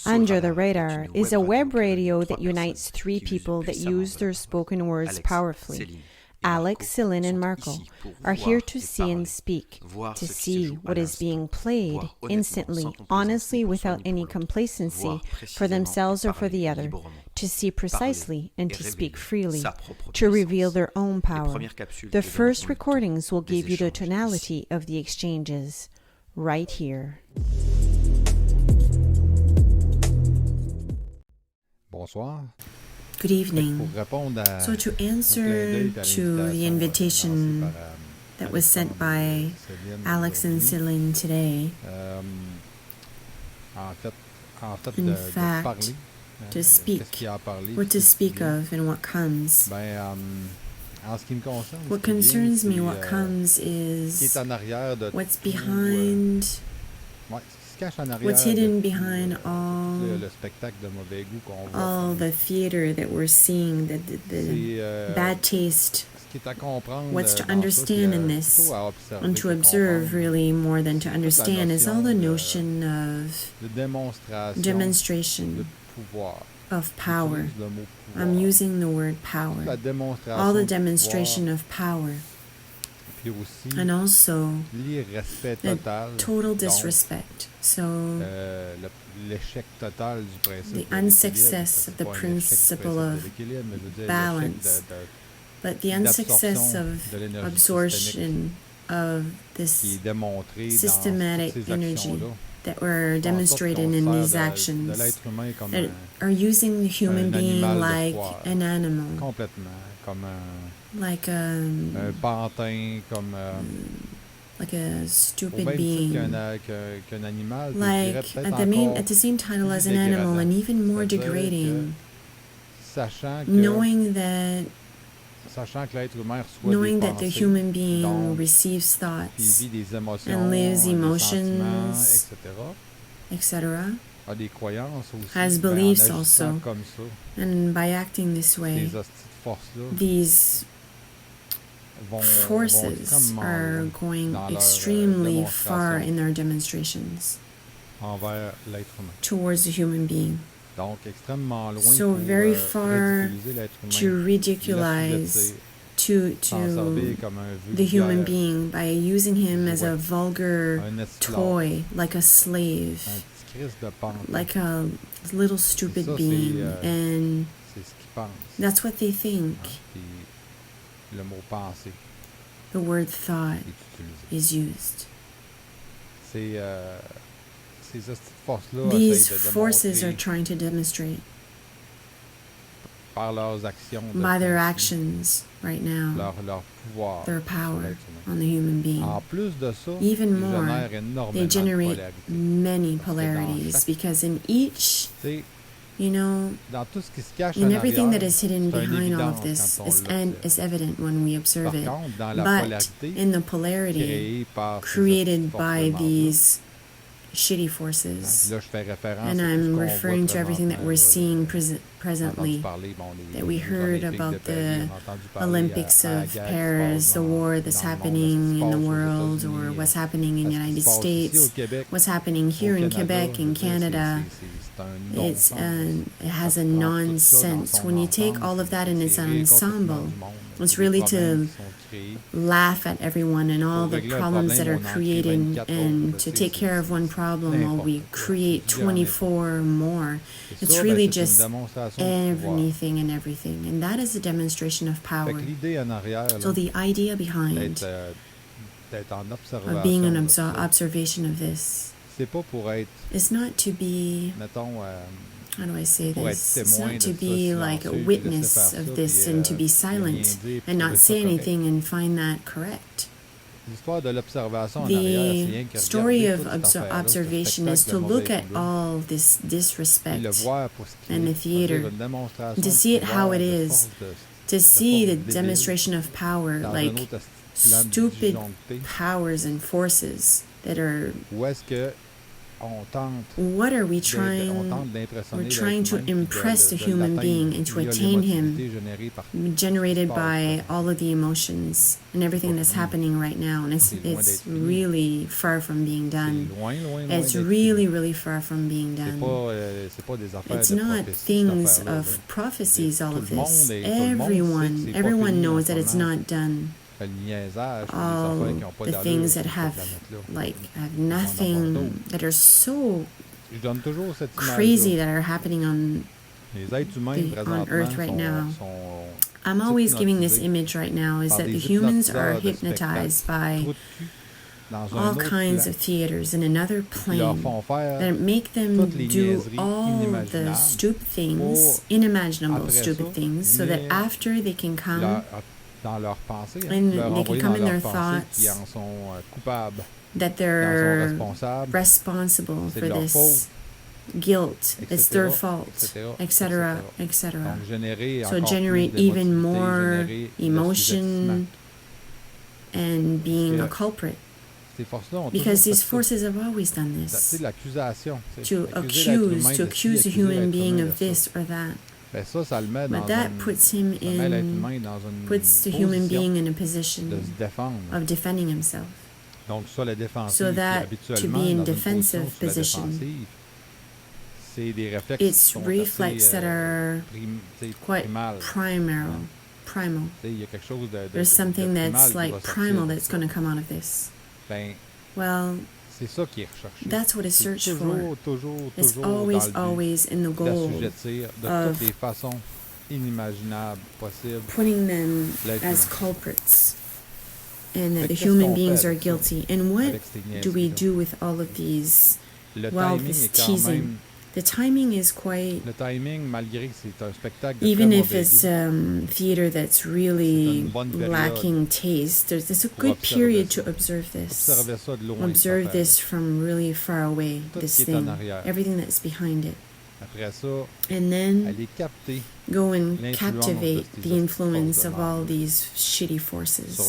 Under the Radar is a web radio that unites three people that use their spoken words powerfully. Alex, Céline and Marco are here to see and speak, to see what is being played instantly, honestly, without any complacency for themselves or for the other, to see precisely and to speak freely, to reveal their own power. The first recordings will give you the tonality of the exchanges, right here. Bonsoir. Good evening. So to answer to the invitation that was sent by Alex and Céline today, in fact, to speak, what to speak of and what comes. What concerns me, what comes is what's behind, what's hidden behind all the theater that we're seeing, the bad taste. What's to understand in this, and to observe really more than to understand, is all the notion of demonstration of power. I'm using the word power. All the demonstration of power. And also the total disrespect. So the unsuccess of the principle of balance, but the unsuccess of absorption of this systematic energy that were demonstrated in these actions that are using the human being like an animal, like a stupid being, like at the same title as an animal, and even more degrading, knowing that the human being receives thoughts and lives emotions, etc., has beliefs also, and by acting this way, these forces are going extremely far in their demonstrations towards the human being. So very far to ridiculize to the human being by using him as a vulgar toy, like a slave, like a little stupid being, and that's what they think. The word thought is used. These forces are trying to demonstrate by their actions right now their power on the human being. Even more, they generate many polarities, because in each, in everything that is hidden behind all of this is evident when we observe it. But in the polarity created by these shitty forces, and I'm referring to everything that we're seeing presently, that we heard about the Olympics of Paris, the war that's happening in the world, or what's happening in the United States, what's happening here in Quebec, in Canada. It has a nonsense. When you take all of that in its ensemble, it's really to laugh at everyone and all the problems that are created, and to take care of one problem while we create 24 more. It's really just anything and everything, and that is a demonstration of power. So the idea behind of being an observation of this is not to be, how do I say this? It's not to be like a witness of this and to be silent and not say anything and find that correct. The story of observation is to look at all this disrespect and the theater, and to see it how it is, to see the demonstration of power, like stupid powers and forces that are what are we trying? We're trying to impress the human being and to attain him, generated by all of the emotions and everything that's happening right now. And it's really far from being done. It's really, really far from being done. It's not things of prophecies, all of this. Everyone knows that it's not done. All the things that have nothing, that are so crazy, that are happening on Earth right now. I'm always giving this image right now, is that the humans are hypnotized by all kinds of theaters in another plane that make them do all the stupid things, unimaginable stupid things, so that after they can come and they can come in their thoughts that they're responsible for this guilt, it's their fault, etc., etc. So generate even more emotion and being a culprit. Because these forces have always done this, to accuse a human being of this or that. But that puts the human being in a position of defending himself. So that to be in defensive position, it's reflex that are quite primal. There's something that's like primal that's going to come out of this. Well, that's what is searched for. It's always in the goal of putting them as culprits, and that the human beings are guilty. And what do we do with all of these? Well, this teasing. The timing is quite, even if it's theater that's really lacking taste, there's a good period to observe this. Observe this from really far away, this thing, everything that's behind it. And then go and captivate the influence of all these shitty forces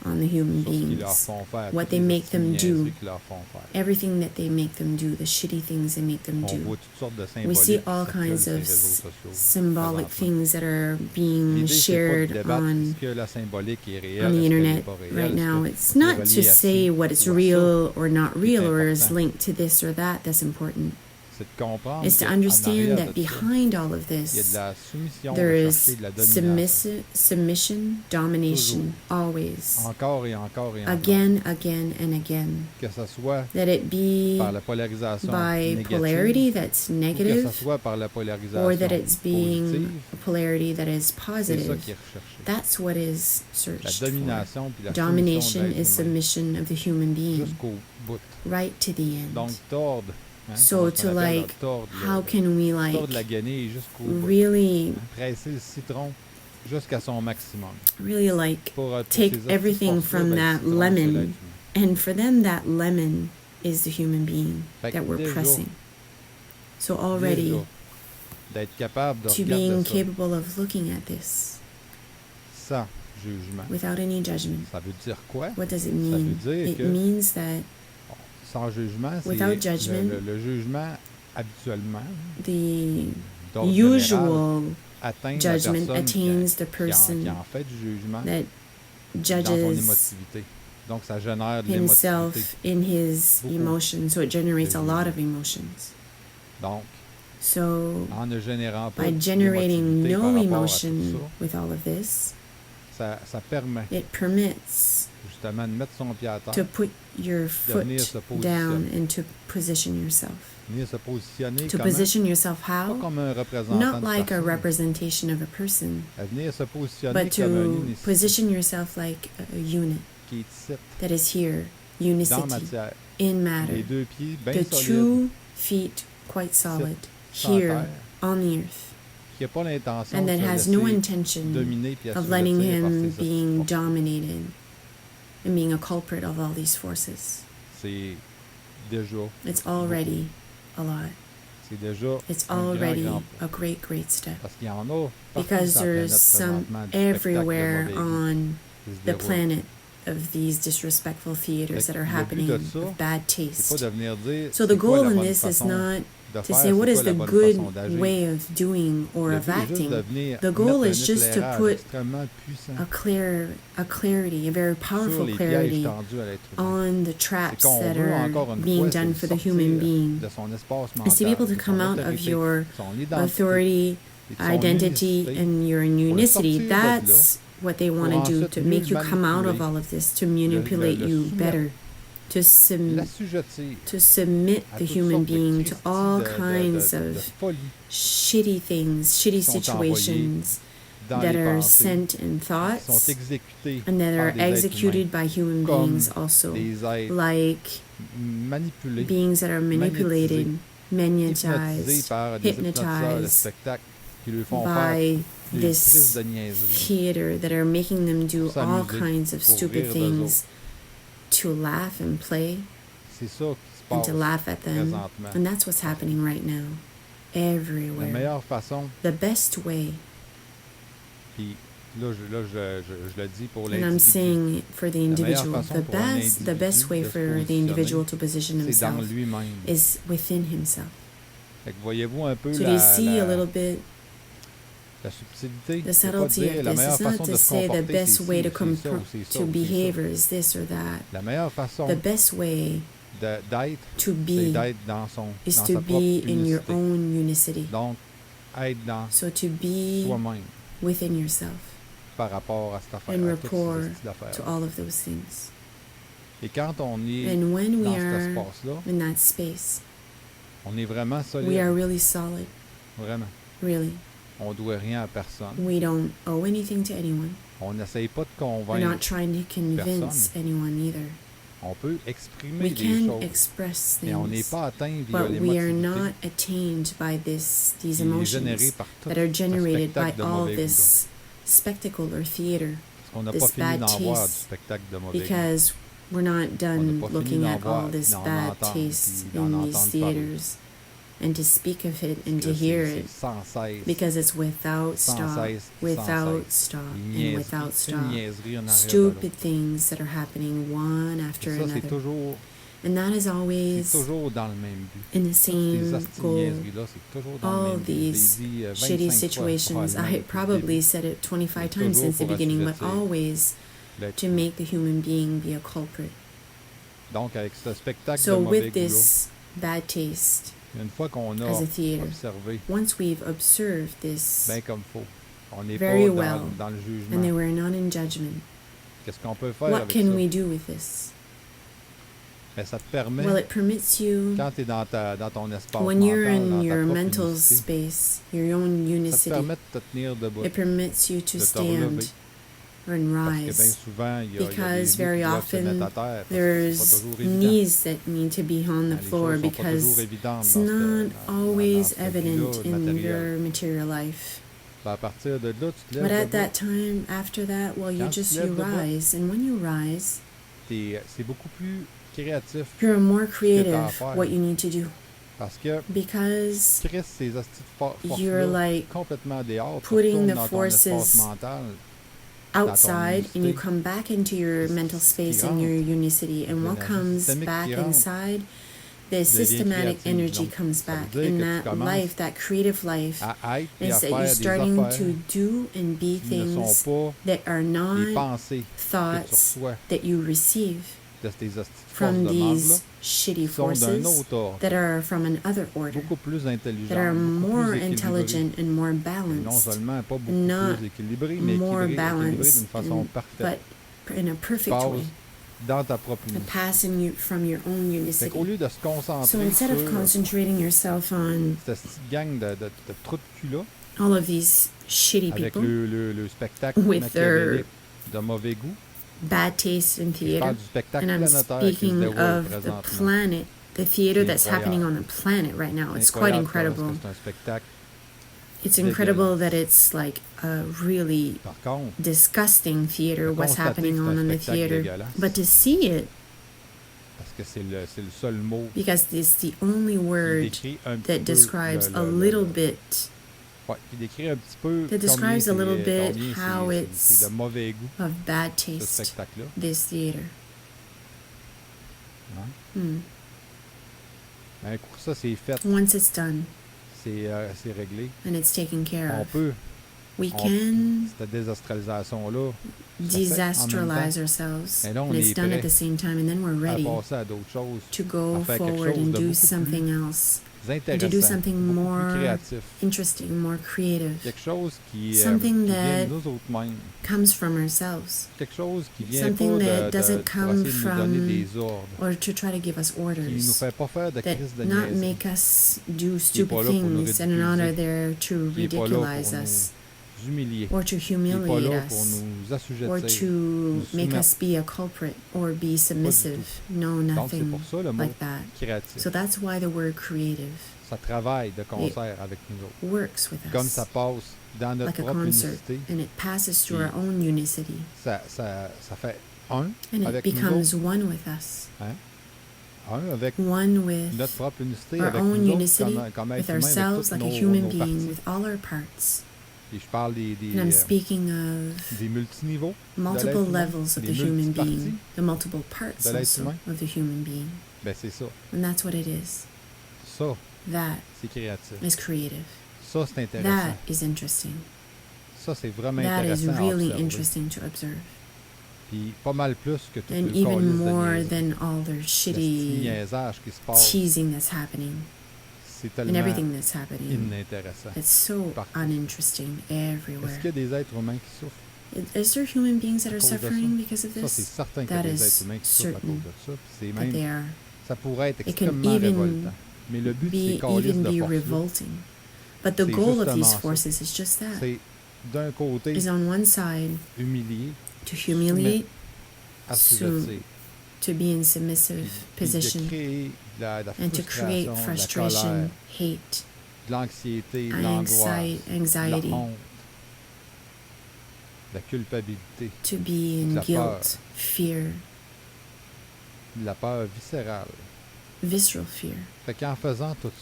on the human beings, what they make them do, everything that they make them do, the shitty things they make them do. We see all kinds of symbolic things that are being shared on the internet right now. It's not to say what is real or not real or is linked to this or that that's important. Is to understand that behind all of this, there is submission, domination, always, again, and again. That it be by polarity that's negative, or that it's being a polarity that is positive. That's what is searched for. Domination is submission of the human being, right to the end. So to how can we really take everything from that lemon, and for them that lemon is the human being that we're pressing. So already to being capable of looking at this without any judgment. What does it mean? It means that without judgment, the usual judgment attains the person that judges himself in his emotions, so it generates a lot of emotions. So by generating no emotion with all of this, it permits to put your foot down and to position yourself. To position yourself how? Not like a representation of a person, but to position yourself like a unit that is here, unicity, in matter. The 2 feet quite solid, here on the earth. And that has no intention of letting him being dominated and being a culprit of all these forces. It's already a lot. It's already a great, great step. Because there's some everywhere on the planet of these disrespectful theaters that are happening, of bad taste. So the goal in this is not to say what is the good way of doing or of acting. The goal is just to put a clarity, a very powerful clarity on the traps that are being done for the human being. Is to be able to come out of your authority, identity, and your unicity. That's what they want to do, to make you come out of all of this, to manipulate you better. To submit the human being to all kinds of shitty things, shitty situations that are sent in thoughts and that are executed by human beings also, like beings that are manipulated, magnetized, hypnotized by this theater that are making them do all kinds of stupid things to laugh and play and to laugh at them. And that's what's happening right now, everywhere. The best way, and I'm saying for the individual, the best way for the individual to position himself is within himself. So do you see a little bit the subtlety of this? It's not to say the best way to behave is this or that. The best way to be is to be in your own unicity. So to be within yourself in rapport to all of those things. And when we are in that space, we are really solid. Really. We don't owe anything to anyone. We're not trying to convince anyone either. We can express things, but we are not attained by these emotions that are generated by all this spectacle or theater, this bad taste, because we're not done looking at all this bad taste in these theaters. And to speak of it and to hear it, because it's without stop, and without stop, stupid things that are happening one after another. And that is always in the same goal. All these shitty situations, I probably said it 25 times since the beginning, but always to make the human being be a culprit. So with this bad taste, as a theater, once we've observed this very well, and they were not in judgment, what can we do with this? Well, it permits you, when you're in your mental space, your own unicity, it permits you to stand and rise, because very often there's knees that need to be on the floor because it's not always evident in your material life. But at that time, after that, well, you rise, and when you rise, you're more creative what you need to do. Because you're like putting the forces outside, and you come back into your mental space and your unicity, and what comes back inside, the systematic energy comes back in that life, that creative life, is that you're starting to do and be things that are not thoughts that you receive from these shitty forces that are from another order, that are more intelligent and more balanced, not more balanced, but in a perfect way, passing from your own unicity. So instead of concentrating yourself on all of these shitty people with their bad taste in theater, and I'm speaking of the planet, the theater that's happening on the planet right now. It's quite incredible. It's incredible that it's like a really disgusting theater, what's happening on the theater. But to see it, because it's the only word that describes a little bit that describes a little bit how it's of bad taste, this theater. Once it's done, and it's taken care of, we can desastralize ourselves, and it's done at the same time, and then we're ready to go forward and do something else, and to do something more interesting, more creative, something that comes from ourselves, something that doesn't come from, or to try to give us orders, that not make us do stupid things and not are there to ridiculize us, or to humiliate us, or to make us be a culprit or be submissive. No, nothing like that. So that's why the word creative. It works with us like a concert, and it passes through our own unicity, and it becomes one with us. One with our own unicity, with ourselves, like a human being, with all our parts. And I'm speaking of multiple levels of the human being, the multiple parts also of the human being. And that's what it is. That is creative. That is interesting. That is really interesting to observe. And even more than all their shitty teasing that's happening. And everything that's happening. It's so uninteresting everywhere. Is there human beings that are suffering because of this? That is certain that they are. It can even be revolting. But the goal of these forces is just that. Is on one side to humiliate, to be in submissive position, and to create frustration, hate, anxiety, to be in guilt, fear, visceral fear.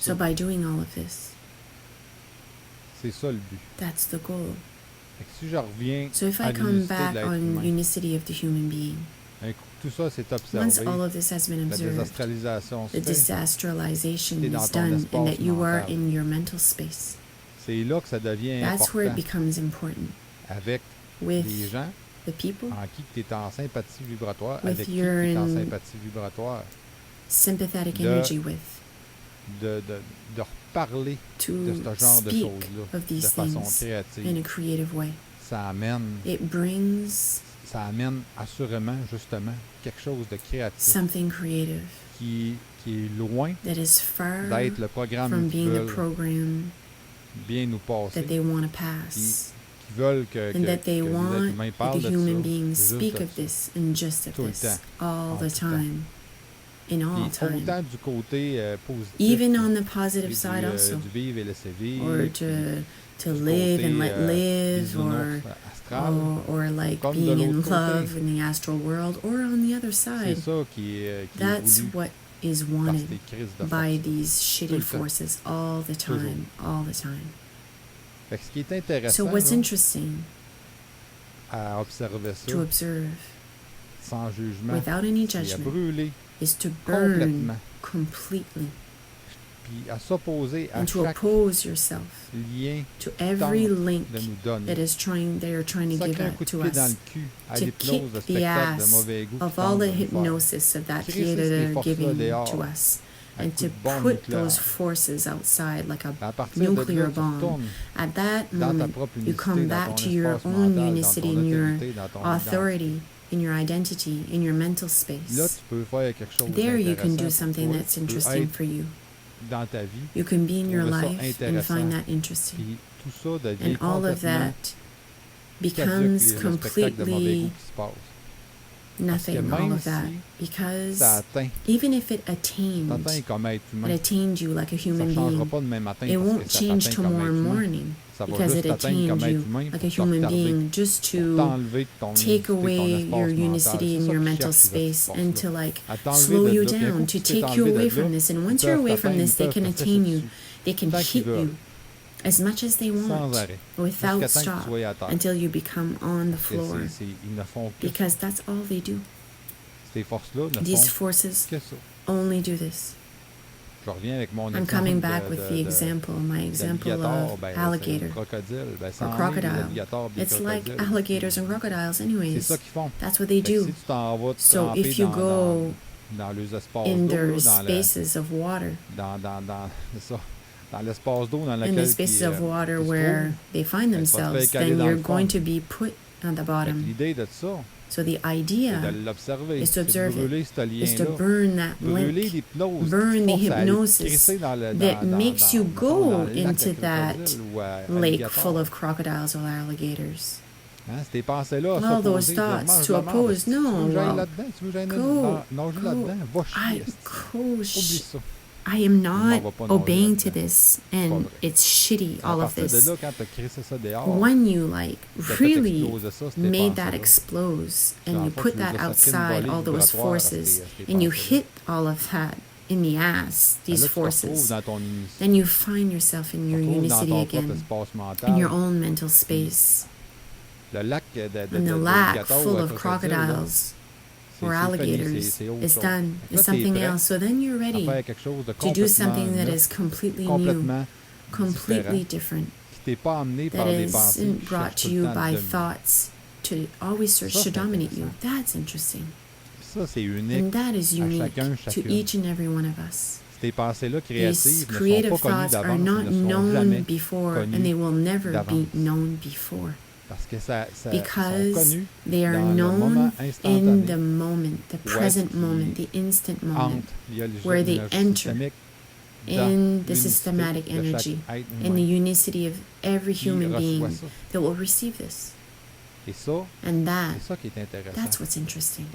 So by doing all of this, that's the goal. So if I come back on unicity of the human being, once all of this has been observed, the desastralization is done, and that you are in your mental space. That's where it becomes important. With the people with you're in sympathetic energy with, to speak of these things in a creative way. It brings something creative that is far from being the program that they want to pass, and that they want that the human beings speak of this and just of this all the time, in all time, even on the positive side also, or to live and let live, or like being in love in the astral world, or on the other side. That's what is wanted by these shitty forces all the time, all the time. So what's interesting to observe without any judgment is to burn completely, and to oppose yourself to every link that they are trying to give out to us, to kick the ass of all the hypnosis of that theater they're giving to us, and to put those forces outside like a nuclear bomb. At that moment, you come back to your own unicity, in your authority, in your identity, in your mental space. There you can do something that's interesting for you. You can be in your life and find that interesting. And all of that becomes completely nothing, all of that, because even if it attained you like a human being, it won't change tomorrow morning, because it attained you like a human being, just to take away your unicity in your mental space, and to like slow you down, to take you away from this. And once you're away from this, they can attain you, they can hit you as much as they want, without stop, until you become on the floor, because that's all they do. These forces only do this. I'm coming back with the example, my example of alligator or crocodile. It's like alligators and crocodiles anyways. That's what they do. So if you go in their spaces of water, in the spaces of water where they find themselves, then you're going to be put on the bottom. So the idea is to observe it, is to burn that link, burn the hypnosis that makes you go into that lake full of crocodiles or alligators. All those thoughts to oppose, no, well, I am not obeying to this, and it's shitty, all of this. When you really made that explode, and you put that outside, all those forces, and you hit all of that in the ass, these forces, then you find yourself in your unicity again, in your own mental space. And the lake full of crocodiles or alligators is done, is something else. So then you're ready to do something that is completely new, completely different, that isn't brought to you by thoughts to always search to dominate you. That's interesting. And that is unique to each and every one of us. These creative thoughts are not known before, and they will never be known before. Because they are known in the moment, the present moment, the instant moment, where they enter in the systematic energy, in the unicity of every human being that will receive this. And that's what's interesting.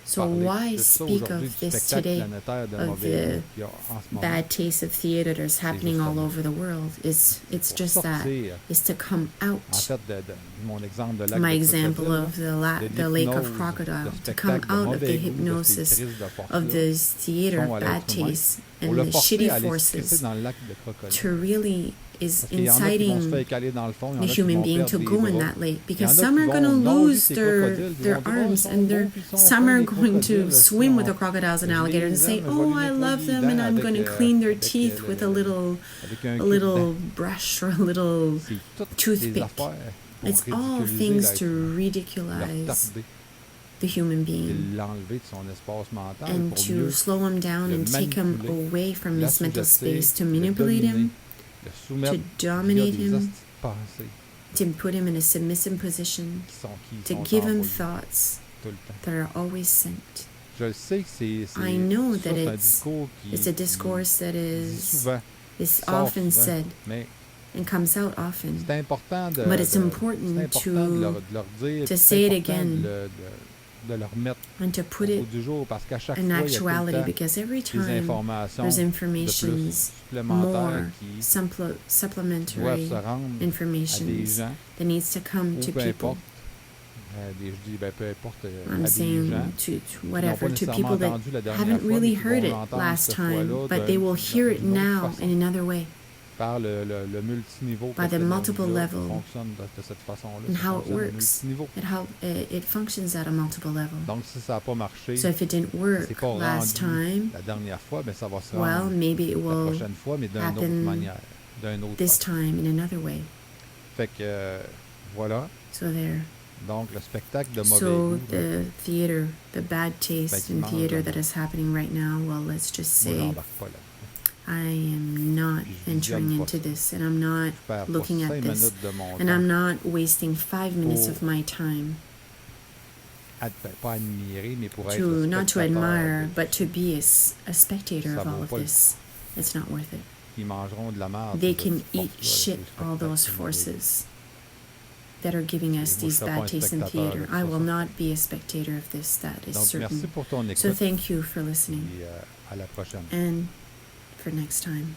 So why speak of this today, of the bad taste of theater that's happening all over the world? It's just that, is to come out. My example of the lake of crocodile, to come out of the hypnosis of this theater bad taste and the shitty forces, to really is inciting the human being to go in that lake, because some are going to lose their arms, and some are going to swim with the crocodiles and alligators and say, oh, I love them, and I'm going to clean their teeth with a little brush or a little toothpick. It's all things to ridiculize the human being and to slow him down and take him away from his mental space, to manipulate him, to dominate him, to put him in a submissive position, to give him thoughts that are always sent. I know that it's a discourse that is often said and comes out often, but it's important to say it again and to put it in actuality, because every time there's information, more supplementary information that needs to come to people. I'm saying to whatever, to people that haven't really heard it last time, but they will hear it now in another way. By the multiple level, and how it works, and how it functions at a multiple level. So if it didn't work last time, well, maybe it will happen this time in another way. So there. So the theater, the bad taste in theater that is happening right now, well, let's just say I am not entering into this, and I'm not looking at this, and I'm not wasting 5 minutes of my time not to admire, but to be a spectator of all of this. It's not worth it. They can eat shit, all those forces that are giving us these bad tastes in theater. I will not be a spectator of this, that is certain. So thank you for listening, and for next time.